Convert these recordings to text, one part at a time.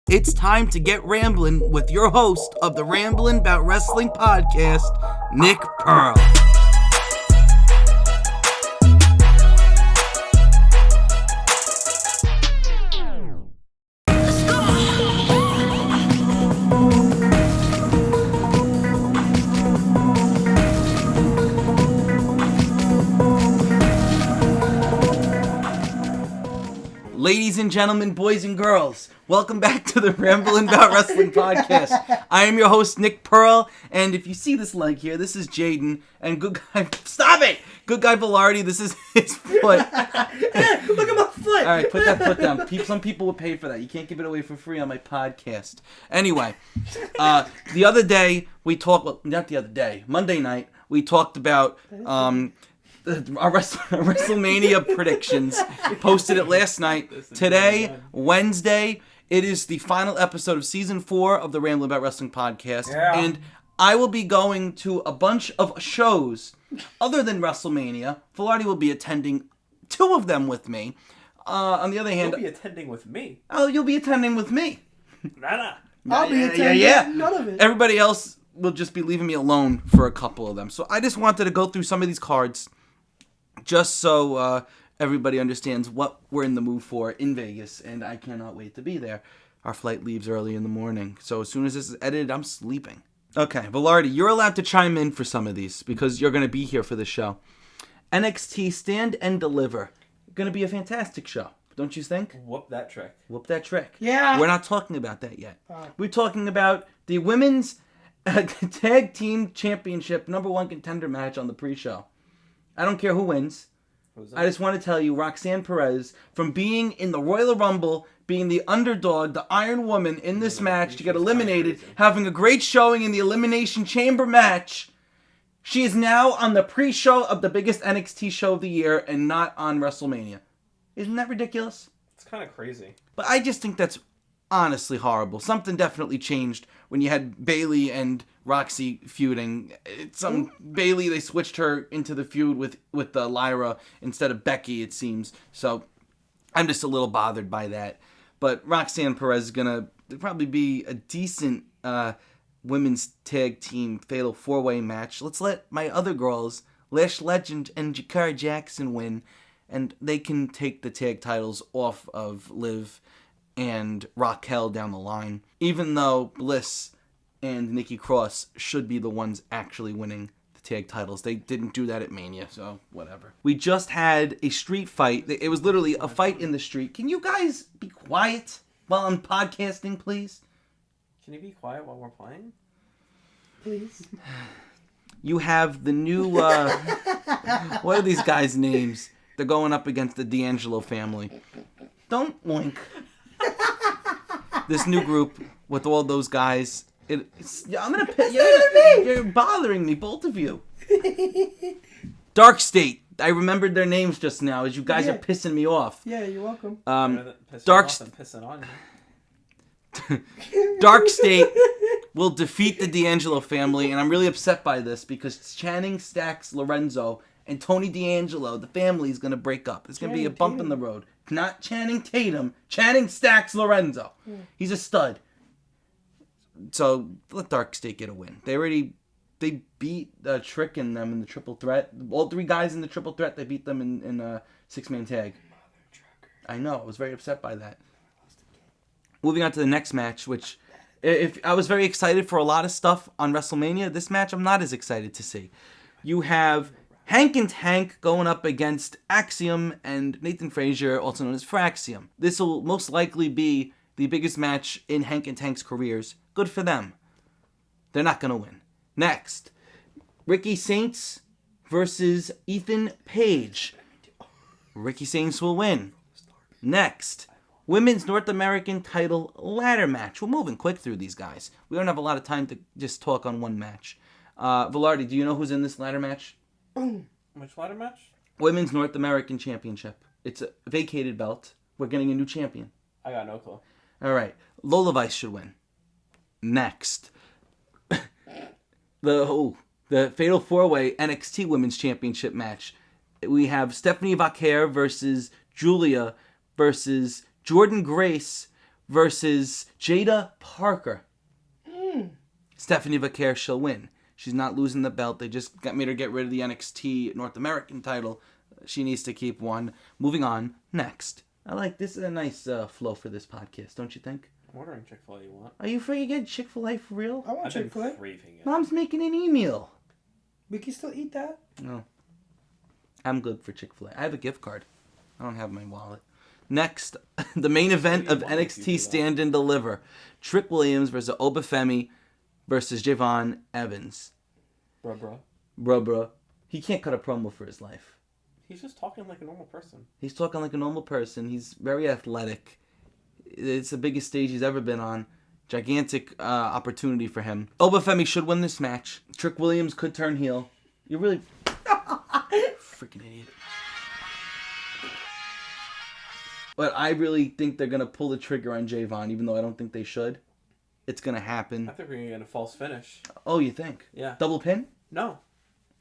It's time to get ramblin' with your host of the Ramblin' Bout Wrestling podcast, Nick Pearl. Ladies and gentlemen, boys and girls, welcome back to the Ramblin' Bout Wrestling podcast. I am your host, Nick Pearl, and if you see this leg here, this is Jaden, and good guy, stop it! Good guy Velarde, this is his foot. Look at my foot! Alright, put that foot down. Some people would pay for that. You can't give it away for free on my podcast. Anyway, the other day, Monday night, we talked about, our WrestleMania predictions. Posted it last night. Today, Wednesday, it is the final episode of Season 4 of the Ramblin' Bout Wrestling podcast. Yeah. And I will be going to a bunch of shows other than WrestleMania. Velarde will be attending 2 of them with me. On the other hand... You'll be attending with me. Oh, you'll be attending with me. Nah. I'll be attending none of it. Everybody else will just be leaving me alone for a couple of them. So I just wanted to go through some of these cards just so everybody understands what we're in the mood for in Vegas, and I cannot wait to be there. Our flight leaves early in the morning, so as soon as this is edited, I'm sleeping. Okay, Velarde, you're allowed to chime in for some of these, because you're going to be here for the show. NXT Stand and Deliver. Going to be a fantastic show, don't you think? Whoop that trick. Whoop that trick. Yeah. We're not talking about that yet. We're talking about the Women's Tag Team Championship #1 contender match on the pre-show. I don't care who wins. I just want to tell you, Roxanne Perez, from being in the Royal Rumble, being the underdog, the Iron Woman in this match to get eliminated, having a great showing in the Elimination Chamber match, she is now on the pre-show of the biggest NXT show of the year and not on WrestleMania. Isn't that ridiculous? It's kind of crazy. But I just think that's honestly horrible. Something definitely changed when you had Bayley and Roxy feuding. Bayley, they switched her into the feud with Lyra instead of Becky, it seems. So I'm just a little bothered by that. But Roxanne Perez is going to probably be a decent women's tag team fatal 4-way match. Let's let my other girls, Lash Legend and Jakara Jackson, win, and they can take the tag titles off of Liv and Raquel down the line, even though Bliss and Nikki Cross should be the ones actually winning the tag titles. They didn't do that at Mania, so whatever. We just had a street fight. It was literally a fight in the street. Can you guys be quiet while I'm podcasting, please? Can you be quiet while we're playing? Please. You have the new, what are these guys' names? They're going up against the D'Angelo family. Don't oink. This new group with all those guys. I'm gonna piss. You're bothering me, both of you. Dark State. I remembered their names just now, as you guys are pissing me off. Yeah, you're welcome. Pissing on you. Dark State will defeat the D'Angelo family, and I'm really upset by this because Channing Stacks Lorenzo and Tony D'Angelo, the family, is gonna break up. It's gonna be a bump in the road. Not Channing Tatum, Channing Stacks Lorenzo. He's a stud. So let Dark State get a win. They beat Trick and them in the triple threat. All 3 guys in the triple threat, they beat them in a 6-man tag. I know, I was very upset by that. Moving on to the next match, which if I was very excited for a lot of stuff on WrestleMania, this match I'm not as excited to see. You have Hank and Tank going up against Axiom and Nathan Frazier, also known as Fraxium. This will most likely be the biggest match in Hank and Tank's careers. Good for them. They're not going to win. Next, Ricky Saints versus Ethan Page. Ricky Saints will win. Next, Women's North American title ladder match. We're moving quick through these guys. We don't have a lot of time to just talk on one match. Velarde, do you know who's in this ladder match? Which ladder match? Women's North American Championship. It's a vacated belt. We're getting a new champion. I got no clue. All right. Lola Vice should win. Next. The Fatal 4-Way NXT Women's Championship match. We have Stephanie Vaquer versus Julia versus Jordan Grace versus Jada Parker. Stephanie Vaquer, she'll win. She's not losing the belt. They just made her get rid of the NXT North American title. She needs to keep one. Moving on. Next. This is a nice flow for this podcast, don't you think? I'm ordering Chick-fil-A. You want? Are you free again? Chick-fil-A for real? I want I've been Chick-fil-A. craving it. Mom's making an e-meal. We can still eat that. No. I'm good for Chick-fil-A. I have a gift card. I don't have my wallet. Next, the main event of NXT Stand and Deliver. Trick Williams versus Obafemi versus Javon Evans. Bruh. He can't cut a promo for his life. He's just talking like a normal person. He's talking like a normal person. He's very athletic. It's the biggest stage he's ever been on. Gigantic opportunity for him. Obafemi should win this match. Trick Williams could turn heel. You're really... freaking idiot. But I really think they're going to pull the trigger on Javon, even though I don't think they should. It's going to happen. I think we're going to get a false finish. Oh, you think? Yeah. Double pin? No. I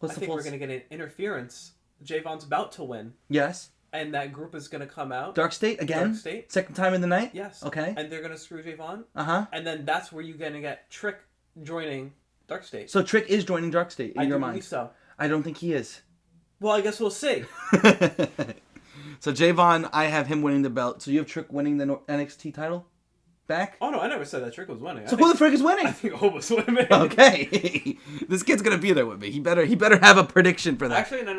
What's the think false? we're going to get an interference. Javon's about to win. Yes. And that group is going to come out. Dark State again? Dark State. Second time in the night? Yes. Okay. And they're going to screw Javon. Uh-huh. And then that's where you're going to get Trick joining Dark State. So Trick is joining Dark State in your mind? I believe so. I don't think he is. Well, I guess we'll see. So Javon, I have him winning the belt. So you have Trick winning the NXT title back? Oh, no, I never said that Trick was winning. So who the frick is winning? I think Hope was winning. Okay. This kid's going to be there with me. He better have a prediction for that. Actually, no.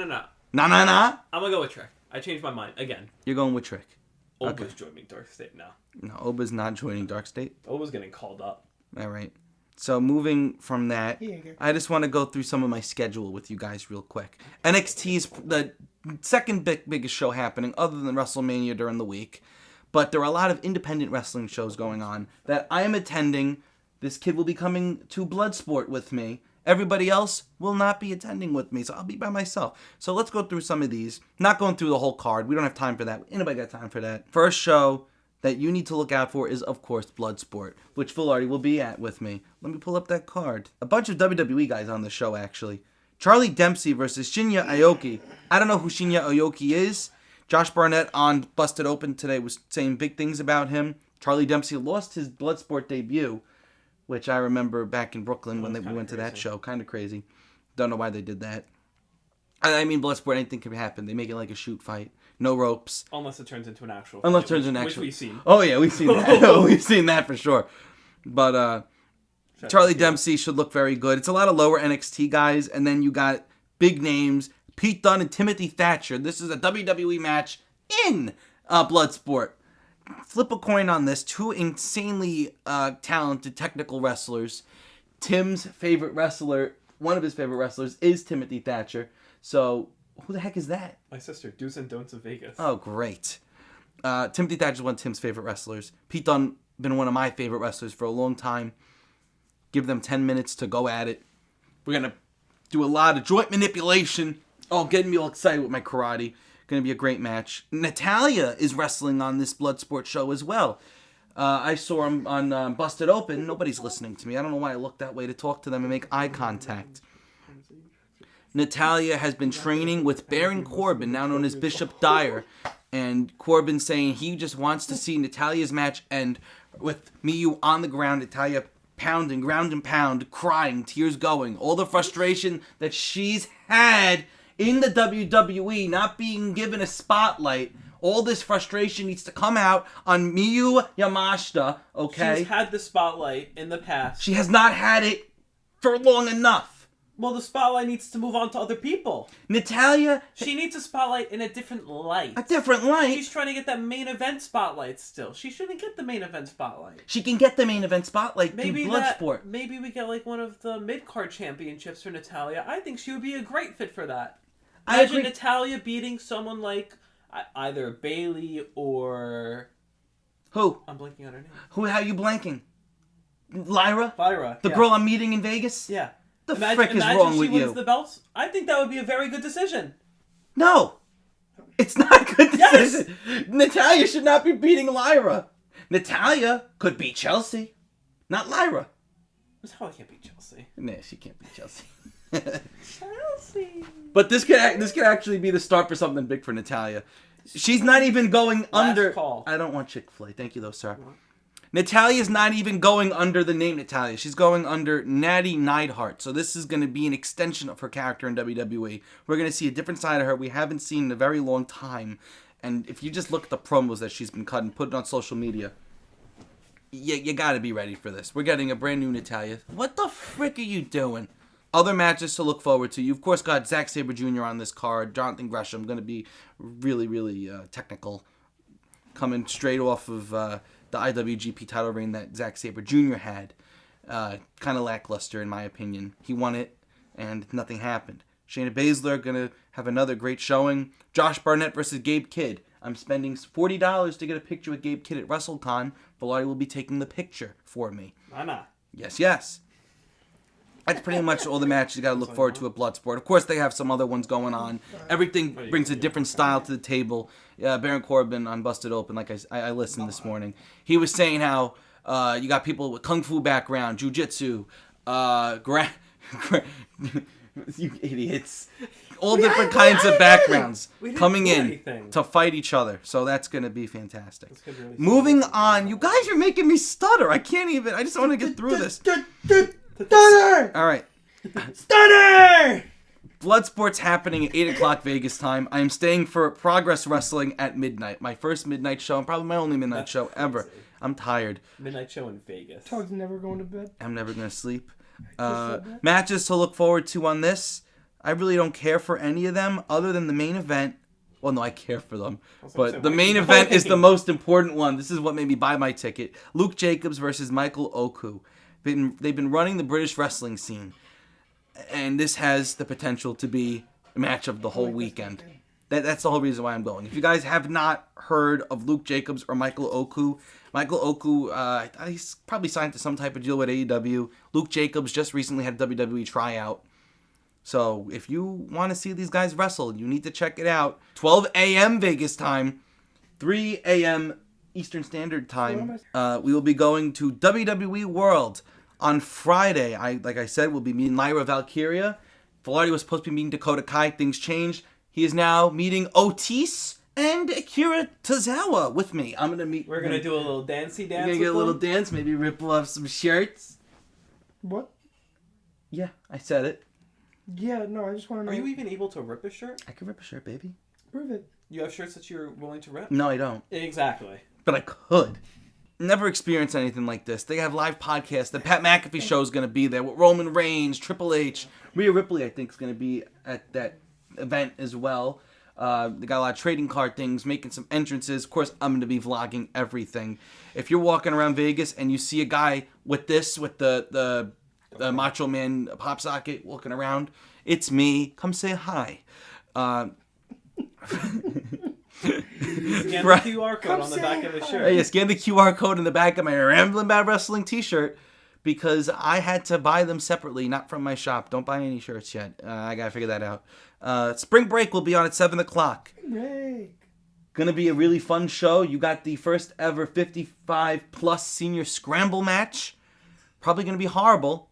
Nah. I'm going to go with Trick. I changed my mind. Again. You're going with Trick. Oba's joining Dark State now. No, Oba's not joining Dark State. Oba's getting called up. All right. So moving from that, Here you go. I just want to go through some of my schedule with you guys real quick. NXT's the second biggest show happening other than WrestleMania during the week. But there are a lot of independent wrestling shows going on that I am attending. This kid will be coming to Bloodsport with me. Everybody else will not be attending with me, so I'll be by myself. So let's go through some of these. Not going through the whole card. We don't have time for that. Anybody got time for that? First show that you need to look out for is, of course, Bloodsport, which Velarde will be at with me. Let me pull up that card. A bunch of WWE guys on the show, actually. Charlie Dempsey versus Shinya Aoki. I don't know who Shinya Aoki is. Josh Barnett on Busted Open today was saying big things about him. Charlie Dempsey lost his Bloodsport debut, which I remember back in Brooklyn when we went to that show. Kind of crazy. Don't know why they did that. I mean, Bloodsport, anything can happen. They make it like a shoot fight. No ropes. Unless it turns into an actual Unless fight, it turns into an actual... Which we've seen. Oh, yeah, we've seen that. We've seen that for sure. But Charlie Dempsey should look very good. It's a lot of lower NXT guys, and then you got big names, Pete Dunne and Timothy Thatcher. This is a WWE match in Bloodsport. Flip a coin on this. Two insanely talented technical wrestlers. Tim's favorite wrestler, one of his favorite wrestlers, is Timothy Thatcher. So, who the heck is that? My sister, Do's and Don'ts of Vegas. Oh, great. Timothy Thatcher is one of Tim's favorite wrestlers. Pete Dunne, been one of my favorite wrestlers for a long time. Give them 10 minutes to go at it. We're going to do a lot of joint manipulation. Oh, getting me all excited with my karate. Going to be a great match. Natalya is wrestling on this Bloodsport show as well. I saw him on Busted Open. Nobody's listening to me. I don't know why I look that way to talk to them and make eye contact. Natalya has been training with Baron Corbin, now known as Bishop Dyer. And Corbin saying he just wants to see Natalya's match end with Miyu on the ground. Natalya pounding, ground and pound, crying, tears going. All the frustration that she's had in the WWE, not being given a spotlight. All this frustration needs to come out on Miyu Yamashita, okay? She's had the spotlight in the past. She has not had it for long enough. Well, the spotlight needs to move on to other people. Natalya... She needs a spotlight in a different light. A different light? She's trying to get that main event spotlight still. She shouldn't get the main event spotlight. She can get the main event spotlight through Bloodsport. Maybe we get like one of the mid-card championships for Natalya. I think she would be a great fit for that. Imagine Natalya beating someone like either Bayley or... Who? I'm blanking on her name. How are you blanking? Lyra? Lyra. The girl I'm meeting in Vegas? Yeah. The frick is wrong with you? Imagine she wins the belts. I think that would be a very good decision. No. It's not a good decision. Yes. Natalya should not be beating Lyra. Natalya could beat Chelsea. Not Lyra. Natalya can't beat Chelsea. Nah, she can't beat Chelsea. Chelsea. But this could actually be the start for something big for Natalya. She's not even going under... Call. I don't want Chick-fil-A. Thank you, though, sir. Natalia's not even going under the name Natalia. She's going under Natty Neidhart. So this is going to be an extension of her character in WWE. We're going to see a different side of her we haven't seen in a very long time. And if you just look at the promos that she's been cutting, put it on social media, you got to be ready for this. We're getting a brand new Natalia. What the frick are you doing? Other matches to look forward to. You, of course, got Zack Sabre Jr. on this card. Jonathan Gresham, going to be really, really technical. Coming straight off of the IWGP title reign that Zack Sabre Jr. had. Kind of lackluster, in my opinion. He won it, and nothing happened. Shayna Baszler going to have another great showing. Josh Barnett versus Gabe Kidd. I'm spending $40 to get a picture with Gabe Kidd at WrestleCon. Velarde will be taking the picture for me. Why not? Yes. That's pretty much all the matches you got to look forward to at Bloodsport. Of course, they have some other ones going on. Everything brings a different style to the table. Baron Corbin on Busted Open, like I listened this morning. He was saying how you got people with kung fu background, jiu-jitsu, you idiots. All different kinds of backgrounds coming in to fight each other. So that's going to be fantastic. Really Moving on. You guys are making me stutter. I can't even. I just want to get through this. Stunner! All right. Stunner! Bloodsport's happening at 8 o'clock Vegas time. I am staying for Progress Wrestling at midnight. My first midnight show and probably my only midnight show ever. I'm tired. Midnight show in Vegas. Todd's never going to bed. I'm never going to sleep. Matches to look forward to on this. I really don't care for any of them other than the main event. Well, no, I care for them. But the main event is the most important one. This is what made me buy my ticket. Luke Jacobs versus Michael Oku. They've been running the British wrestling scene. And this has the potential to be a match of the whole weekend. That's the whole reason why I'm going. If you guys have not heard of Luke Jacobs or Michael Oku, he's probably signed to some type of deal with AEW. Luke Jacobs just recently had a WWE tryout. So if you want to see these guys wrestle, you need to check it out. 12 a.m. Vegas time, 3 a.m. Eastern Standard Time. We will be going to WWE World on Friday. Like I said, we'll be meeting Lyra Valkyria. Velarde was supposed to be meeting Dakota Kai. Things changed. He is now meeting Otis and Akira Tozawa with me. I'm going to meet We're going to do a little dancey dance. We're going to get a little dance, maybe ripple off some shirts. What? Yeah, I said it. Yeah, no, I just want to know. Are you even able to rip a shirt? I can rip a shirt, baby. Prove it. You have shirts that you're willing to rip? No, I don't. Exactly. But I could. Never experienced anything like this. They have live podcasts. The Pat McAfee show is going to be there with Roman Reigns, Triple H. Rhea Ripley, I think, is going to be at that event as well. They got a lot of trading card things, making some entrances. Of course, I'm going to be vlogging everything. If you're walking around Vegas and you see a guy with the Macho Man pop socket walking around, it's me. Come say hi. Scan the QR code on the back of the shirt. Yeah, scan the QR code in the back of my Ramblin' Bad Wrestling t-shirt because I had to buy them separately, not from my shop. Don't buy any shirts yet. I got to figure that out. Spring Break will be on at 7 o'clock. Break. Going to be a really fun show. You got the first ever 55-plus senior scramble match. Probably going to be horrible,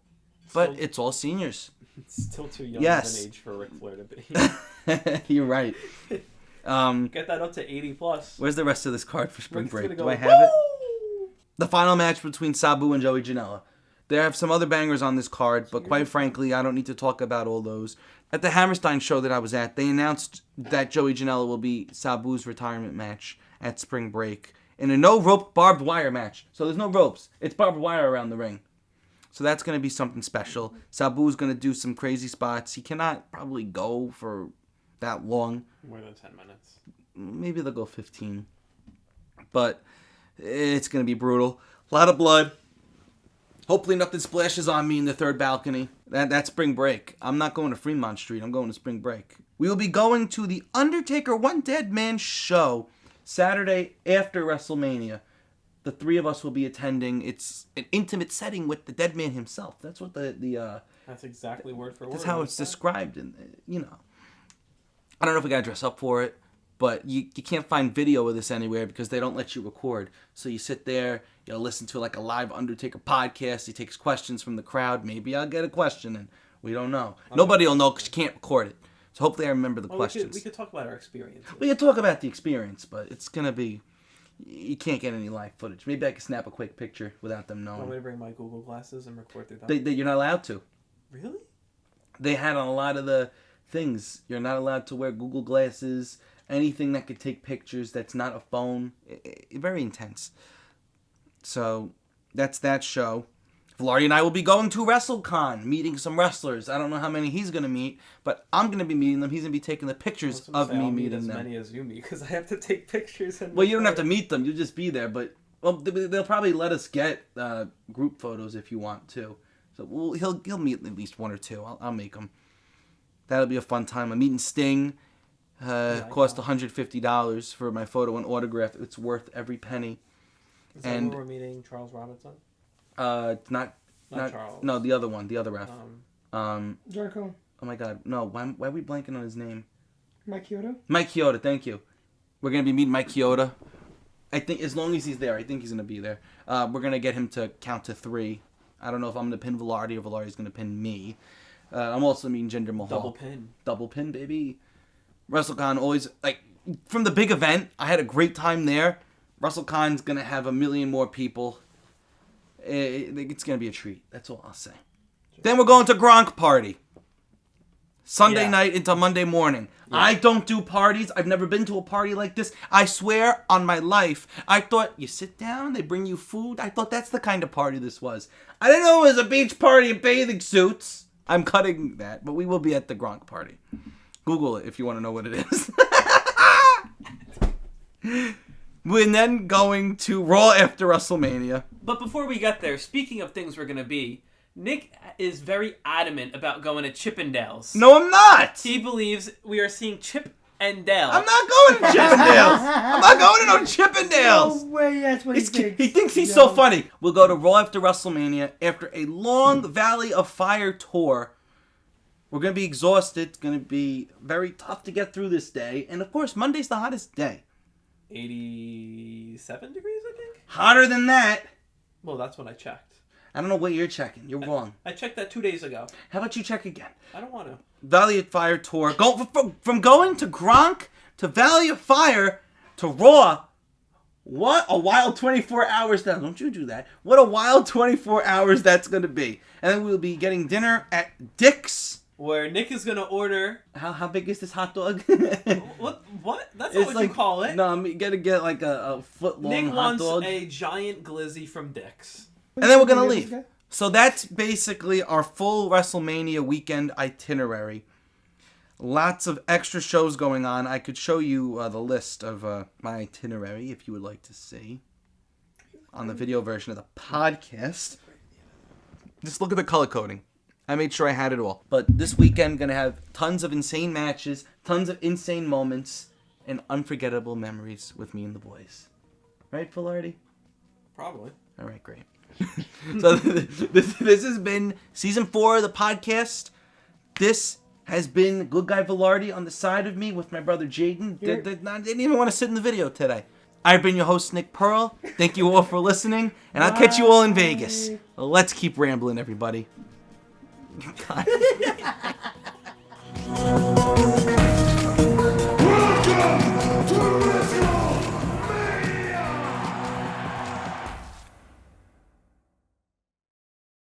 but it's all seniors. It's still too young of an age for Ric Flair to be. You're right. Get that up to 80 plus. Where's the rest of this card for Spring Break? Do I have it? The final match between Sabu and Joey Janela. There have some other bangers on this card, but quite frankly, I don't need to talk about all those. At the Hammerstein show that I was at, they announced that Joey Janela will be Sabu's retirement match at Spring Break in a no-rope barbed wire match. So there's no ropes. It's barbed wire around the ring. So that's going to be something special. Sabu's going to do some crazy spots. He cannot probably go for that long. More than 10 minutes. Maybe they'll go 15. But it's going to be brutal. A lot of blood. Hopefully nothing splashes on me in the third balcony. That's Spring Break. I'm not going to Fremont Street. I'm going to Spring Break. We will be going to the Undertaker One Dead Man show Saturday after WrestleMania. The three of us will be attending. It's an intimate setting with the dead man himself. That's what That's exactly word for word. That's how it's described. And I don't know if we gotta dress up for it, but you can't find video of this anywhere because they don't let you record. So you sit there, listen to like a live Undertaker podcast. He takes questions from the crowd. Maybe I'll get a question, and we don't know. Okay. Nobody will know because you can't record it. So hopefully I remember the questions. We could talk about our experience. We could talk about the experience, but it's gonna be. You can't get any live footage. Maybe I could snap a quick picture without them Want me knowing. to bring my Google glasses and record through them? You're not allowed to. Really? They had on a lot of the things. You're not allowed to wear Google glasses, anything that could take pictures that's not a phone. Very intense. So, that's that show. Velarde and I will be going to WrestleCon, meeting some wrestlers. I don't know how many he's going to meet, but I'm going to be meeting them. He's going to be taking the pictures of me meeting as them. many as you meet, because I have to take pictures. And Well, you don't have to meet them. You'll just be there. But they'll probably let us get group photos if you want to. So he'll meet at least one or two. I'll make them. That'll be a fun time. I'm meeting Sting. Cost $150 for my photo and autograph. It's worth every penny. Is that where we're meeting Charles Robinson? Not Charles. No, the other one, the other ref. John Cone. Oh my God, no! Why are we blanking on his name? Mike Chioda. Mike Chioda, thank you. We're gonna be meeting Mike Chioda. I think as long as he's there, I think he's gonna be there. We're gonna get him to count to 3. I don't know if I'm gonna pin Velarde or Velarde's gonna pin me. I'm also meeting Jinder Mahal. Double pin, baby. WrestleCon always from the big event. I had a great time there. WrestleCon's gonna have 1 million more people. It's going to be a treat. That's all I'll say. Then we're going to Gronk party. Sunday night into Monday morning. Yeah. I don't do parties. I've never been to a party like this. I swear on my life. I thought you sit down, they bring you food. I thought that's the kind of party this was. I didn't know it was a beach party in bathing suits. I'm cutting that, but we will be at the Gronk party. Google it if you want to know what it is. We're then going to Raw after WrestleMania. But before we get there, speaking of things we're going to be, Nick is very adamant about going to Chippendales. No, I'm not! He believes we are seeing Chip and Dale. I'm not going to Chippendales! I'm not going to no Chippendales! No way, that's what he thinks. He thinks he's so funny. We'll go to Raw after WrestleMania after a long Valley of Fire tour. We're going to be exhausted. It's going to be very tough to get through this day. And of course, Monday's the hottest day. 87 degrees, I think? Hotter than that. Well, that's what I checked. I don't know what you're checking. You're wrong. I checked that 2 days ago. How about you check again? I don't want to. Valley of Fire tour. From going to Gronk to Valley of Fire to Raw. What a wild 24 hours that. Don't you do that. What a wild 24 hours that's going to be. And then we'll be getting dinner at Dick's. Where Nick is going to order... How big is this hot dog? What? That's not what you call it. No, I'm going to get like a foot-long hot dog. Nick wants a giant glizzy from Dick's. And then we're going to leave. So that's basically our full WrestleMania weekend itinerary. Lots of extra shows going on. I could show you the list of my itinerary if you would like to see on the video version of the podcast. Just look at the color coding. I made sure I had it all. But this weekend, going to have tons of insane matches, tons of insane moments, and unforgettable memories with me and the boys. Right, Velarde? Probably. All right, great. So this has been Season 4 of the podcast. This has been Good Guy Velarde on the side of me with my brother Jaden. Didn't even want to sit in the video today. I've been your host, Nick Pearl. Thank you all for listening, and I'll catch you all in Vegas. Let's keep rambling, everybody. God.